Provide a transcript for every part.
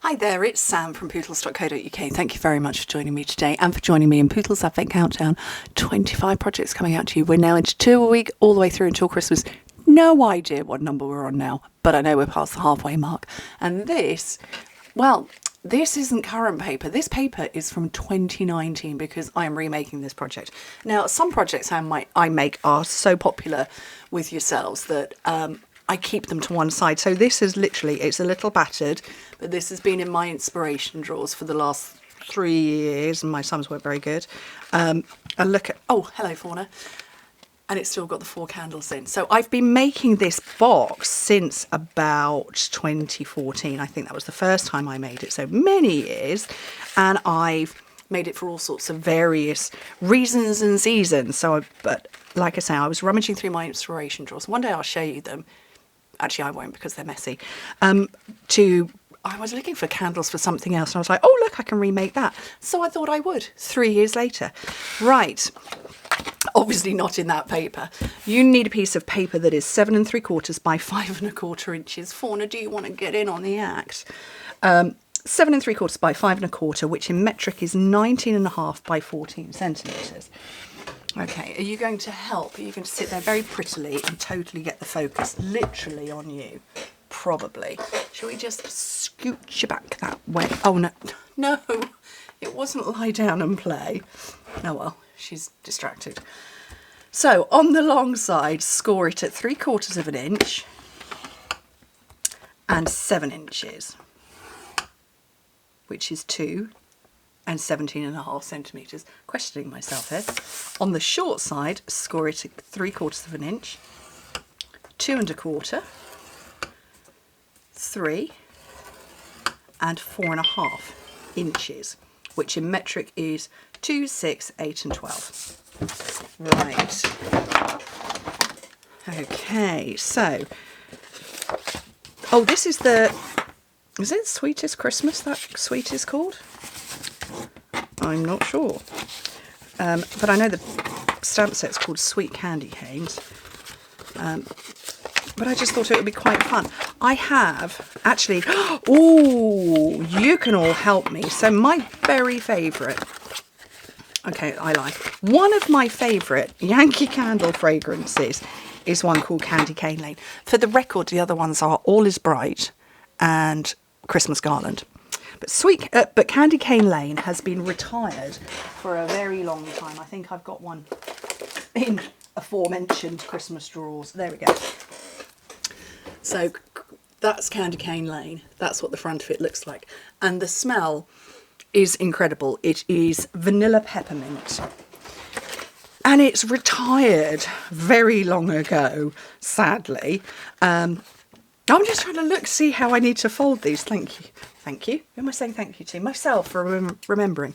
Hi there, it's Sam from Pootles.co.uk. Thank you very much for joining me today and for joining me in Pootles Advent Countdown. 25 projects coming out to you. We're now into 2 a week, all the way through until Christmas. No idea what number we're on now, but I know we're past the halfway mark. And this isn't current paper. This paper is from 2019 because I am remaking this project. Now, some projects I make are so popular with yourselves that I keep them to one side. So this is literally, it's a little battered, but this has been in my inspiration drawers for the last 3 years, and my sums weren't very good. And look at, oh, hello Fauna. And it's still got the 4 candles in. So I've been making this box since about 2014. I think that was the first time I made it. So many years. And I've made it for all sorts of various reasons and seasons. But like I say, I was rummaging through my inspiration drawers. One day I'll show you them. Actually, I won't because they're messy. I was looking for candles for something else. And I was like, oh, look, I can remake that. So I thought I would 3 years later. Right. Obviously not in that paper. You need a piece of paper that is 7 3/4 by 5 1/4 inches. Fauna, do you want to get in on the act? 7 3/4 by 5 1/4, which in metric is 19.5 by 14 centimetres. Okay, are you going to help? Are you going to sit there very prettily and totally get the focus literally on you? Probably. Shall we just scooch you back that way? Oh, no. No, it wasn't lie down and play. Oh, well, she's distracted. So, on the long side, score it at 3/4 of an inch and 7 inches, which is 2 and 17.5 centimetres. Questioning myself here. On the short side, score it at 3/4 of an inch, 2 1/4, 3 and 4.5 inches, which in metric is 2, 6, 8 and 12. Right. Okay, so, oh, this is is it Sweetest Christmas that sweet is called? I'm not sure. But I know the stamp set's called Sweet Candy Canes. But I just thought it would be quite fun. I have actually, oh, you can all help me. So my very favourite, okay, I lie. One of my favourite Yankee Candle fragrances is one called Candy Cane Lane. For the record, the other ones are All Is Bright and Christmas Garland. But Candy Cane Lane has been retired for a very long time. I think I've got one in aforementioned Christmas drawers. There we go. So that's Candy Cane Lane. That's what the front of it looks like. And the smell is incredible. It is vanilla peppermint. And it's retired very long ago, sadly. I'm just trying to see how I need to fold these. Thank you. Thank you. Who am I saying thank you to? Myself for remembering.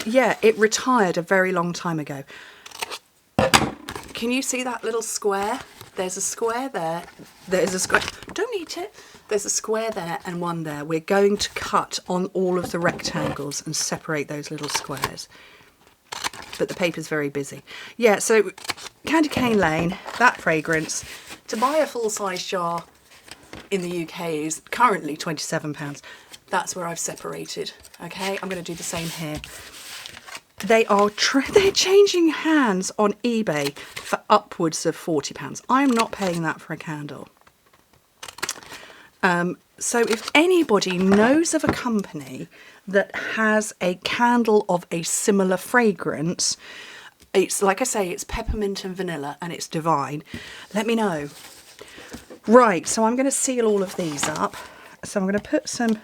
Yeah, it retired a very long time ago. Can you see that little square? There's a square there. There's a square. Don't eat it. There's a square there and one there. We're going to cut on all of the rectangles and separate those little squares. But the paper's very busy. Yeah, so Candy Cane Lane, that fragrance. To buy a full-size jar in the UK is currently £27. That's where I've separated. Okay, I'm going to do the same here. They're changing hands on eBay for upwards of £40. I'm not paying that for a candle. So if anybody knows of a company that has a candle of a similar fragrance, it's like I say, it's peppermint and vanilla and it's divine, let me know. Right, so I'm going to seal all of these up. So I'm going to put some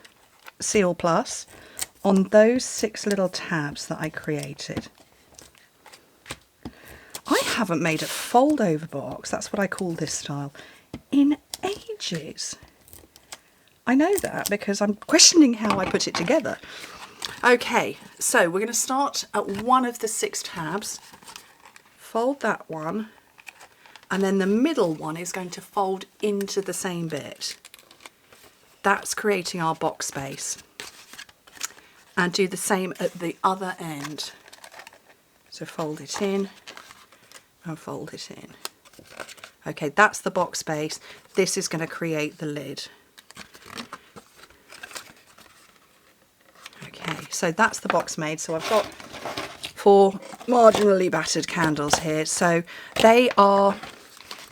Seal Plus on those 6 little tabs that I created. I haven't made a fold over box, that's what I call this style, in ages. I know that because I'm questioning how I put it together. Okay, so we're going to start at one of the 6 tabs, fold that one, and then the middle one is going to fold into the same bit. That's creating our box space. And do the same at the other end. So fold it in and fold it in. Okay, that's the box base. This is going to create the lid. So that's the box made. So I've got 4 marginally battered candles here. So they are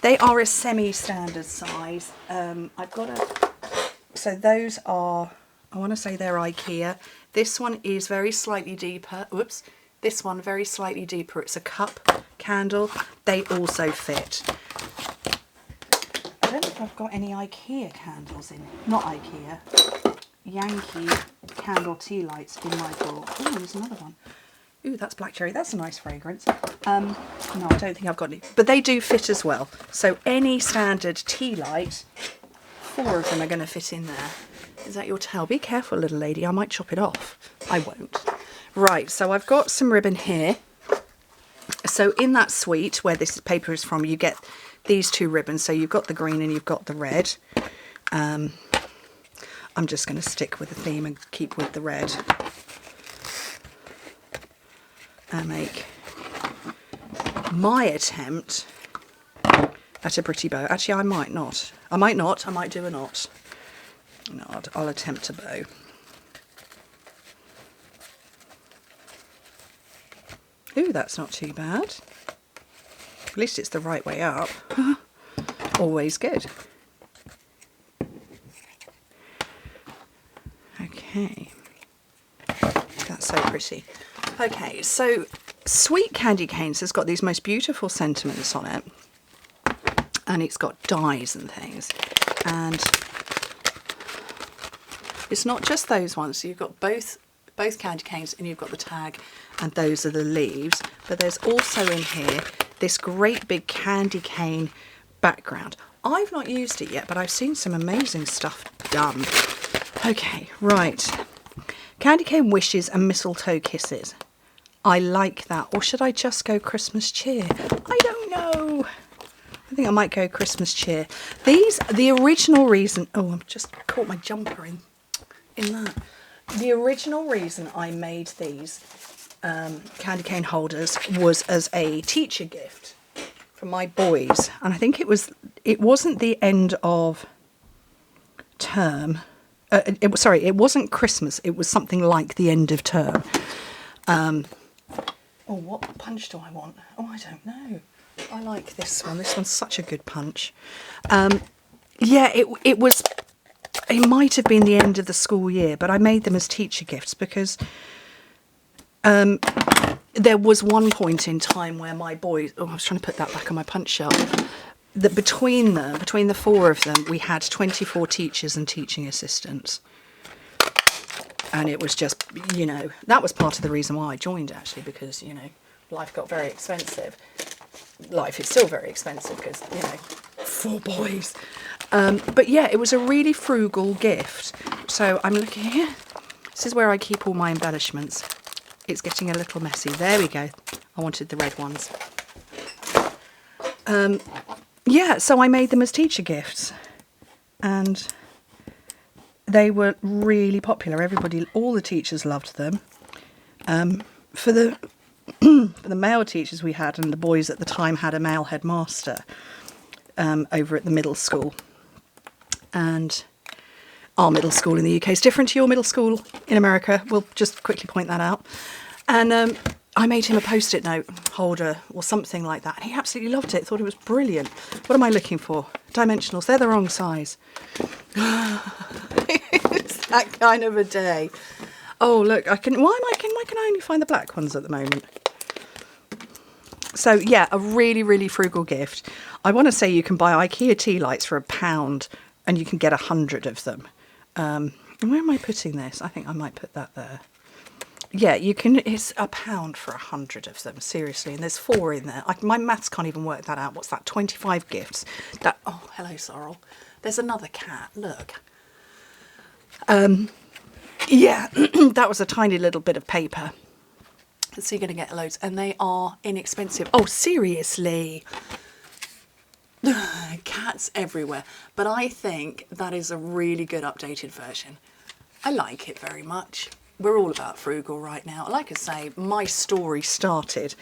a semi-standard size. I've got so those are, I want to say they're IKEA. This one is very slightly deeper. Whoops. This one very slightly deeper. It's a cup candle. They also fit. I don't know if I've got any IKEA candles in. Not IKEA. Yankee candle tea lights in my drawer. Oh, there's another one. Ooh, that's black cherry. That's a nice fragrance. No, I don't think I've got any. But they do fit as well. So any standard tea light, 4 of them are going to fit in there. Is that your towel? Be careful, little lady. I might chop it off. I won't. Right, so I've got some ribbon here. So in that suite where this paper is from, you get these 2 ribbons. So you've got the green and you've got the red. I'm just going to stick with the theme and keep with the red. And make my attempt at a pretty bow. Actually, I might not. I might not. I might do a knot. No, I'll attempt a bow. Ooh, that's not too bad. At least it's the right way up. Always good. Okay. That's so pretty. Okay, so Sweet Candy Canes has got these most beautiful sentiments on it. And it's got dies and things. And it's not just those ones. So you've got both candy canes and you've got the tag, and those are the leaves. But there's also in here this great big candy cane background. I've not used it yet, but I've seen some amazing stuff done. Okay, right. Candy cane wishes and mistletoe kisses. I like that. Or should I just go Christmas cheer? I don't know. I think I might go Christmas cheer. The original reason... Oh, I've just caught my jumper in that. The original reason I made these candy cane holders was as a teacher gift for my boys. And I think it wasn't the end of term. It wasn't Christmas. It was something like the end of term. Oh, what punch do I want? Oh, I don't know. I like this one. This one's such a good punch. Yeah, it was... It might have been the end of the school year, but I made them as teacher gifts because there was one point in time where my boys... Oh, I was trying to put that back on my punch shelf. That between the 4 of them, we had 24 teachers and teaching assistants. And it was just, you know, that was part of the reason why I joined, actually, because, you know, life got very expensive. Life is still very expensive because, you know, 4 boys. But yeah, it was a really frugal gift. So I'm looking here. This is where I keep all my embellishments. It's getting a little messy. There we go. I wanted the red ones. Yeah, so I made them as teacher gifts. And they were really popular. All the teachers loved them. For the male teachers we had, and the boys at the time had a male headmaster over at the middle school. And our middle school in the UK is different to your middle school in America. We'll just quickly point that out. And I made him a post-it note holder or something like that. And he absolutely loved it. Thought it was brilliant. What am I looking for? Dimensionals. They're the wrong size. It's that kind of a day. Oh, look. Why can I only find the black ones at the moment? So, yeah, a really, really frugal gift. I want to say you can buy IKEA tea lights for £1 and you can get 100 of them. Where am I putting this? I think I might put that there. Yeah, you can. It's £1 for 100 of them, seriously. And there's 4 in there. My maths can't even work that out. What's that? 25 gifts. Oh, hello, Sorrel. There's another cat. Look. Yeah, that was a tiny little bit of paper. So you're going to get loads. And they are inexpensive. Oh, seriously. Cats everywhere. But I think that is a really good updated version. I like it very much. We're all about frugal right now. Like I say, my story started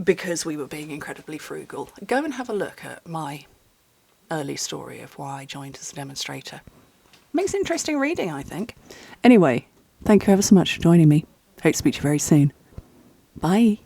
because we were being incredibly frugal. Go and have a look at my early story of why I joined as a demonstrator. Makes interesting reading, I think. Anyway, Thank you ever so much for joining me. Hope to speak to you very soon. Bye.